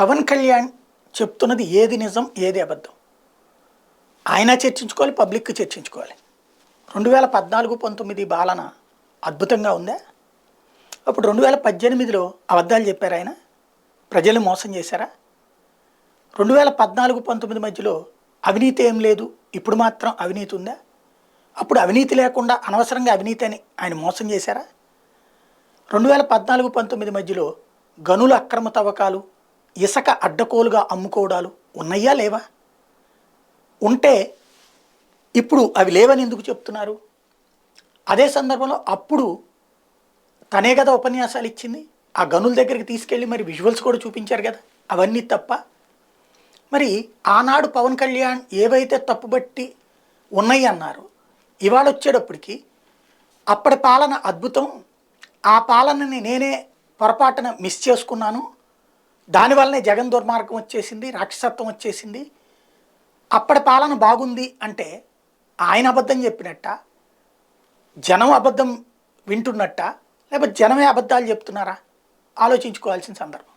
పవన్ కళ్యాణ్ చెప్తున్నది ఏది నిజం ఏది అబద్ధం ఆయన చర్చించుకోవాలి, పబ్లిక్ చర్చించుకోవాలి. 2014-19 పాలన అద్భుతంగా ఉందా? అప్పుడు 2018లో అబద్ధాలు చెప్పారు ఆయన, ప్రజలు మోసం చేశారా? 2014-19 మధ్యలో అవినీతి ఏం లేదు, ఇప్పుడు మాత్రం అవినీతి ఉందా? అప్పుడు అవినీతి లేకుండా అనవసరంగా అవినీతి అని ఆయన మోసం చేశారా? 2014-19 మధ్యలో గనుల అక్రమ తవ్వకాలు, ఇసుక అడ్డకోలుగా అమ్ముకోవడాలు ఉన్నాయా లేవా? ఉంటే ఇప్పుడు అవి లేవని ఎందుకు చెప్తున్నారు? అదే సందర్భంలో అప్పుడు తనే కదా ఉపన్యాసాలు ఇచ్చింది, ఆ గనుల దగ్గరికి తీసుకెళ్ళి మరి విజువల్స్ కూడా చూపించారు కదా. అవన్నీ తప్ప మరి ఆనాడు పవన్ కళ్యాణ్ ఏవైతే తప్పుబట్టి ఉన్నాయి అన్నారు, ఇవాళ వచ్చేటప్పటికి అప్పటి పాలన అద్భుతం, ఆ పాలనని నేనే పొరపాటున మిస్ చేసుకున్నాను, దానివల్లనే జగన్ దుర్మార్గం వచ్చేసింది, రాక్షసత్వం వచ్చేసింది, అప్పటి పాలన బాగుంది అంటే ఆయన అబద్ధం చెప్పినట్ట, జనం అబద్ధం వింటున్నట్ట, లేకపోతే జనమే అబద్ధాలు చెప్తున్నారా? ఆలోచించుకోవాల్సిన సందర్భం.